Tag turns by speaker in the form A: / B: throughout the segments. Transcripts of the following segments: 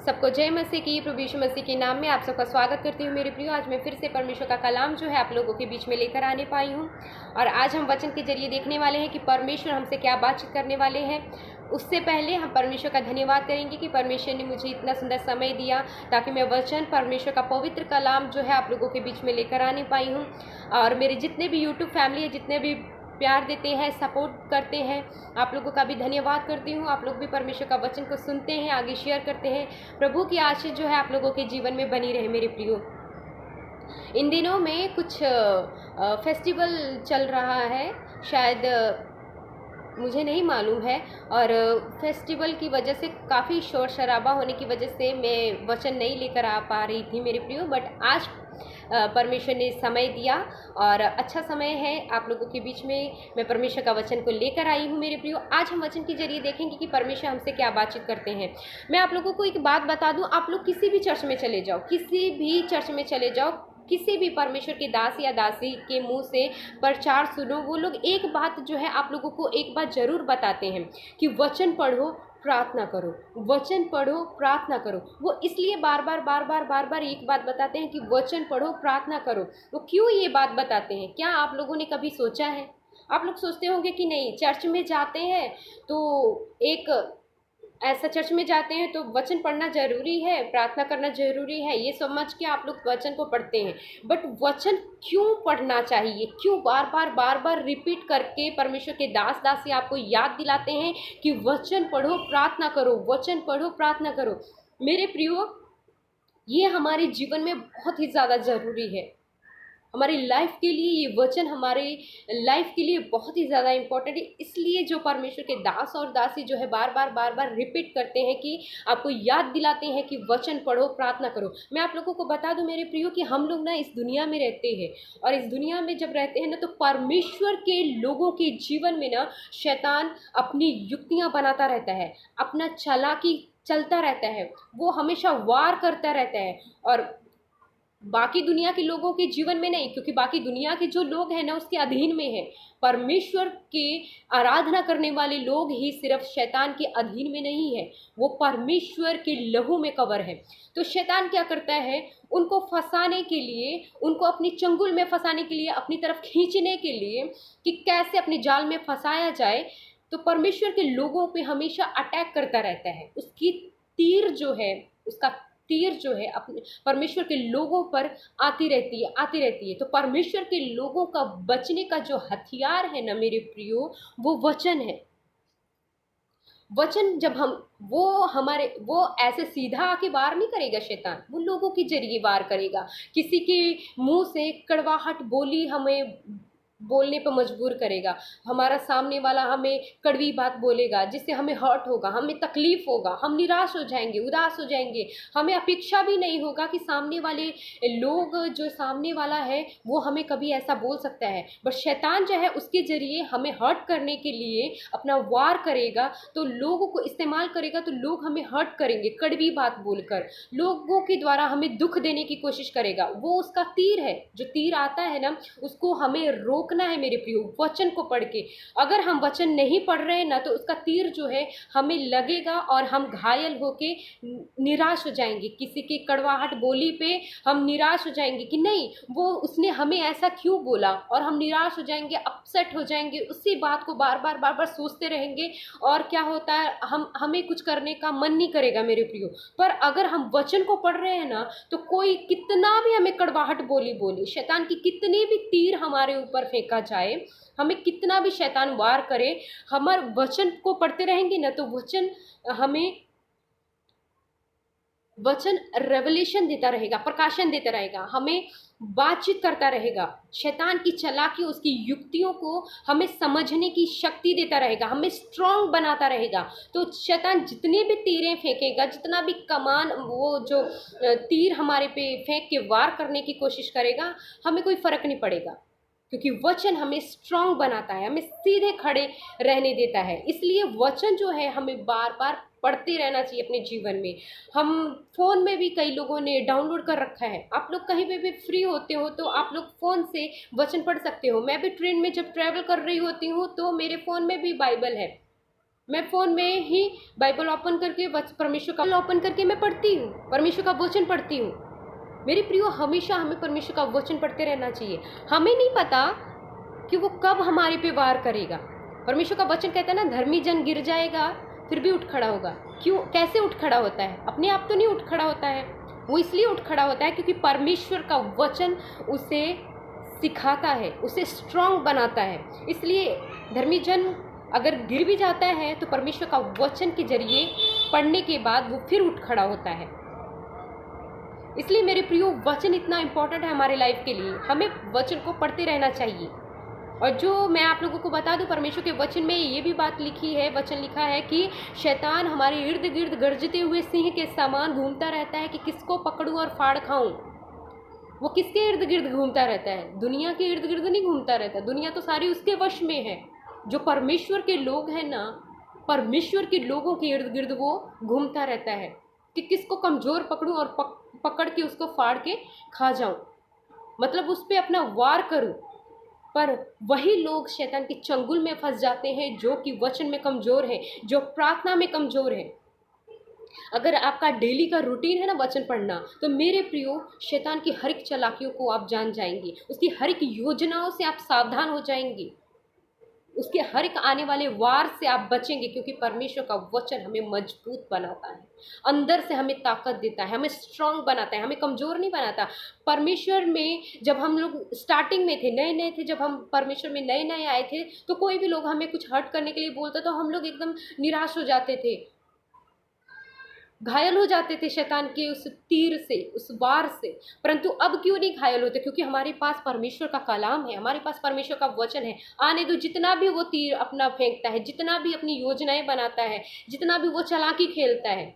A: सबको जय मसीह की, प्रभु यीशु मसीह के नाम में आप सबका स्वागत करती हूँ मेरे प्रियो। आज मैं फिर से परमेश्वर का कलाम जो है आप लोगों के बीच में लेकर आने पाई हूँ। और आज हम वचन के जरिए देखने वाले हैं कि परमेश्वर हमसे क्या बातचीत करने वाले हैं। उससे पहले हम परमेश्वर का धन्यवाद करेंगे कि परमेश्वर ने मुझे इतना सुंदर समय दिया ताकि मैं वचन परमेश्वर का पवित्र कलाम जो है आप लोगों के बीच में लेकर आने पाई हूँ। और मेरे जितने भी यूट्यूब फैमिली है, जितने भी प्यार देते हैं, सपोर्ट करते हैं, आप लोगों का भी धन्यवाद करती हूँ। आप लोग भी परमेश्वर का वचन को सुनते हैं, आगे शेयर करते हैं। प्रभु की आशीष जो है आप लोगों के जीवन में बनी रहे मेरे प्रियो। इन दिनों में कुछ फेस्टिवल चल रहा है, शायद मुझे नहीं मालूम है। और फेस्टिवल की वजह से काफ़ी शोर शराबा होने की वजह से मैं वचन नहीं लेकर आ पा रही थी मेरे प्रियो। बट आज परमेश्वर ने समय दिया और अच्छा समय है आप लोगों के बीच में मैं परमेश्वर का वचन को लेकर आई हूँ मेरे प्रियो। आज हम वचन के जरिए देखेंगे कि परमेश्वर हमसे क्या बातचीत करते हैं। मैं आप लोगों को एक बात बता दूँ, आप लोग किसी भी चर्च में चले जाओ, किसी भी चर्च में चले जाओ, किसी भी परमेश्वर के दास या दासी के मुंह से प्रचार सुनो, वो लोग एक बात जो है आप लोगों को एक बात जरूर बताते हैं कि वचन पढ़ो, प्रार्थना करो, वचन पढ़ो, प्रार्थना करो। वो इसलिए बार बार एक बात बताते हैं कि वचन पढ़ो, प्रार्थना करो। वो क्यों ये बात बताते हैं? क्या आप लोगों ने कभी सोचा है? आप लोग सोचते होंगे कि नहीं, चर्च में जाते हैं तो एक ऐसा चर्च में जाते हैं तो वचन पढ़ना जरूरी है, प्रार्थना करना जरूरी है, ये समझ के आप लोग वचन को पढ़ते हैं। बट वचन क्यों पढ़ना चाहिए? क्यों बार बार रिपीट करके परमेश्वर के दास दासी आपको याद दिलाते हैं कि वचन पढ़ो, प्रार्थना करो, वचन पढ़ो, प्रार्थना करो? मेरे प्रियो, ये हमारे जीवन में बहुत ही ज़्यादा ज़रूरी है। हमारी लाइफ के लिए ये वचन हमारे लाइफ के लिए बहुत ही ज़्यादा इम्पोर्टेंट है। इसलिए जो परमेश्वर के दास और दासी जो है बार बार रिपीट करते हैं कि आपको याद दिलाते हैं कि वचन पढ़ो, प्रार्थना करो। मैं आप लोगों को बता दूं मेरे प्रियो कि हम लोग ना इस दुनिया में रहते हैं, और इस दुनिया में जब रहते हैं ना तो परमेश्वर के लोगों के जीवन में ना शैतान अपनी युक्तियाँ बनाता रहता है, अपना चालाकी चलता रहता है, वो हमेशा वार करता रहता है। और बाकी दुनिया के लोगों के जीवन में नहीं, क्योंकि बाकी दुनिया के जो लोग हैं ना उसके अधीन में है। परमेश्वर के आराधना करने वाले लोग ही सिर्फ शैतान के अधीन में नहीं है, वो परमेश्वर के लहू में कवर है। तो शैतान क्या करता है? उनको फंसाने के लिए, उनको अपनी चंगुल में फंसाने के लिए, अपनी तरफ खींचने के लिए कि कैसे अपने जाल में फंसाया जाए, तो परमेश्वर के लोगों पे हमेशा अटैक करता रहता है। उसकी तीर जो है, उसका तीर जो है अपने परमेश्वर के लोगों पर आती रहती है। तो परमेश्वर के लोगों का बचने का जो हथियार है ना मेरे प्रियो, वो वचन है। वचन जब हम वो ऐसे सीधा आके वार नहीं करेगा शैतान, वो लोगों के जरिए वार करेगा। किसी के मुंह से कड़वाहट बोली हमें बोलने पर मजबूर करेगा, हमारा सामने वाला हमें कड़वी बात बोलेगा जिससे हमें हर्ट होगा, हमें तकलीफ होगा, हम निराश हो जाएंगे, उदास हो जाएंगे। हमें अपेक्षा भी नहीं होगा कि सामने वाले लोग, जो सामने वाला है वो हमें कभी ऐसा बोल सकता है। बट शैतान जो है उसके जरिए हमें हर्ट करने के लिए अपना वार करेगा, तो लोगों को इस्तेमाल करेगा, तो लोग हमें हर्ट करेंगे कड़वी बात बोलकर, लोगों के द्वारा हमें दुख देने की कोशिश करेगा। वो उसका तीर है, जो तीर आता है ना उसको हमें रोकना है मेरे प्रियो, वचन को पढ़ के। अगर हम वचन नहीं पढ़ रहे हैं ना तो उसका तीर जो है हमें लगेगा और हम घायल होके निराश हो जाएंगे। किसी की कड़वाहट बोली पे हम निराश हो जाएंगे कि नहीं, वो उसने हमें ऐसा क्यों बोला, और हम निराश हो जाएंगे, अपसेट हो जाएंगे, उसी बात को बार बार सोचते रहेंगे। और क्या होता है, हमें कुछ करने का मन नहीं करेगा मेरे प्रियो। पर अगर हम वचन को पढ़ रहे हैं ना तो कोई कितना भी हमें कड़वाहट बोले, शैतान की कितनी भी तीर हमारे ऊपर फेंका जाए, हमें कितना भी शैतान वार करे, हमारे वचन को पढ़ते रहेंगे ना तो वचन रेवलेशन देता रहेगा, प्रकाशन देता रहेगा, हमें बातचीत करता रहेगा। शैतान की चालाकी, उसकी युक्तियों को हमें समझने की शक्ति देता रहेगा, हमें स्ट्रांग बनाता रहेगा। तो शैतान जितनी भी तीरें फेंकेगा, जितना भी कमान, वो जो तीर हमारे पे फेंक के वार करने की कोशिश करेगा, हमें कोई फर्क नहीं पड़ेगा, क्योंकि वचन हमें स्ट्रांग बनाता है, हमें सीधे खड़े रहने देता है। इसलिए वचन जो है हमें बार बार पढ़ते रहना चाहिए अपने जीवन में। हम फ़ोन में भी कई लोगों ने डाउनलोड कर रखा है, आप लोग कहीं पे भी फ्री होते हो तो आप लोग फ़ोन से वचन पढ़ सकते हो। मैं भी ट्रेन में जब ट्रैवल कर रही होती हूँ तो मेरे फ़ोन में भी बाइबल है, मैं फ़ोन में ही बाइबल ओपन करके परमेश्वर का ओपन करके मैं पढ़ती हूँ, परमेश्वर का वचन पढ़ती हूँ। मेरे प्रियो, हमेशा हमें परमेश्वर का वचन पढ़ते रहना चाहिए। हमें नहीं पता कि वो कब हमारे पे वार करेगा। परमेश्वर का वचन कहता है ना, धर्मी जन गिर जाएगा फिर भी उठ खड़ा होगा। क्यों, कैसे उठ खड़ा होता है? अपने आप तो नहीं उठ खड़ा होता है, वो इसलिए उठ खड़ा होता है क्योंकि परमेश्वर का वचन उसे सिखाता है, उसे स्ट्रांग बनाता है। इसलिए धर्मी जन अगर गिर भी जाता है तो परमेश्वर का वचन के जरिए पढ़ने के बाद वो फिर उठ खड़ा होता है। इसलिए मेरे प्रियो, वचन इतना इम्पोर्टेंट है हमारे लाइफ के लिए। हमें वचन को पढ़ते रहना चाहिए। और जो मैं आप लोगों को बता दूं, परमेश्वर के वचन में ये भी बात लिखी है, वचन लिखा है कि शैतान हमारे इर्द गिर्द गरजते हुए सिंह के समान घूमता रहता है कि किसको पकड़ूं और फाड़ खाऊं। वो किसके इर्द गिर्द घूमता रहता है? दुनिया के इर्द गिर्द नहीं घूमता रहता। दुनिया तो सारी उसके वश में है। जो परमेश्वर के लोग हैं ना, परमेश्वर के लोगों के इर्द गिर्द वो घूमता रहता है कि किसको कमज़ोर पकड़ूं और पकड़ के उसको फाड़ के खा जाऊं, मतलब उस पर अपना वार करूं। पर वही लोग शैतान के चंगुल में फंस जाते हैं जो कि वचन में कमज़ोर है, जो प्रार्थना में कमज़ोर है। अगर आपका डेली का रूटीन है ना वचन पढ़ना, तो मेरे प्रियो, शैतान की हर एक चालाकियों को आप जान जाएंगे, उसकी हर एक योजनाओं से आप सावधान हो जाएंगे, उसके हर एक आने वाले वार से आप बचेंगे। क्योंकि परमेश्वर का वचन हमें मजबूत बनाता है, अंदर से हमें ताकत देता है, हमें स्ट्रांग बनाता है, हमें कमज़ोर नहीं बनाता। परमेश्वर में जब हम लोग स्टार्टिंग में थे, नए नए थे, जब हम परमेश्वर में नए नए आए थे, तो कोई भी लोग हमें कुछ हर्ट करने के लिए बोलता तो हम लोग एकदम निराश हो जाते थे, घायल हो जाते थे शैतान के उस तीर से, उस वार से। परंतु अब क्यों नहीं घायल होते? क्योंकि हमारे पास परमेश्वर का कलाम है, हमारे पास परमेश्वर का वचन है। आने दो, जितना भी वो तीर अपना फेंकता है, जितना भी अपनी योजनाएं बनाता है, जितना भी वो चालाकी खेलता है,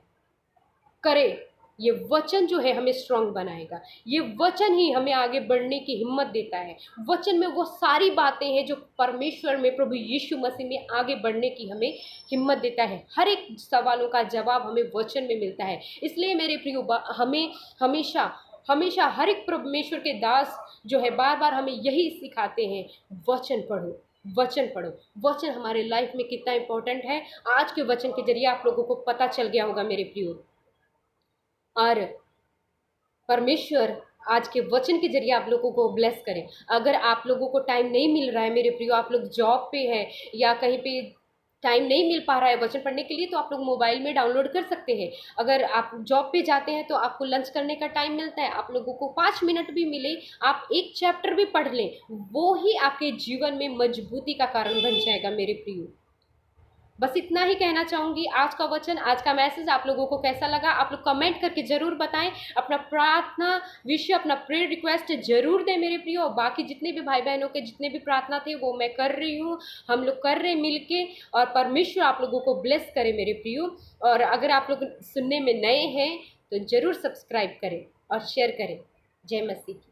A: करे, ये वचन जो है हमें स्ट्रांग बनाएगा। ये वचन ही हमें आगे बढ़ने की हिम्मत देता है। वचन में वो सारी बातें हैं जो परमेश्वर में, प्रभु यीशु मसीह में आगे बढ़ने की हमें हिम्मत देता है। हर एक सवालों का जवाब हमें वचन में मिलता है। इसलिए मेरे प्रियो, हमें हमेशा हमेशा हर एक परमेश्वर के दास जो है बार बार हमें यही सिखाते हैं, वचन पढ़ो, वचन पढ़ो। वचन हमारे लाइफ में कितना इम्पोर्टेंट है, आज के वचन के जरिए आप लोगों को पता चल गया होगा मेरे प्रियो। और परमेश्वर आज के वचन के जरिए आप लोगों को ब्लेस करें। अगर आप लोगों को टाइम नहीं मिल रहा है मेरे प्रियो, आप लोग जॉब पे है या कहीं पे टाइम नहीं मिल पा रहा है वचन पढ़ने के लिए, तो आप लोग मोबाइल में डाउनलोड कर सकते हैं। अगर आप जॉब पे जाते हैं तो आपको लंच करने का टाइम मिलता है, आप लोगों को 5 मिनट भी मिले, आप एक चैप्टर भी पढ़ लें, वो ही आपके जीवन में मजबूती का कारण बन जाएगा मेरे प्रियो। बस इतना ही कहना चाहूँगी। आज का वचन, आज का मैसेज आप लोगों को कैसा लगा, आप लोग कमेंट करके ज़रूर बताएं। अपना प्रार्थना विषय, अपना प्रेयर रिक्वेस्ट ज़रूर दें मेरे प्रियो। बाकी जितने भी भाई बहनों के जितने भी प्रार्थना थे वो मैं कर रही हूँ, हम लोग कर रहे हैं मिल के। और परमेश्वर आप लोगों को ब्लेस करे मेरे प्रियो। और अगर आप लोग सुनने में नए हैं तो ज़रूर सब्सक्राइब करें और शेयर करें। जय मसीह की।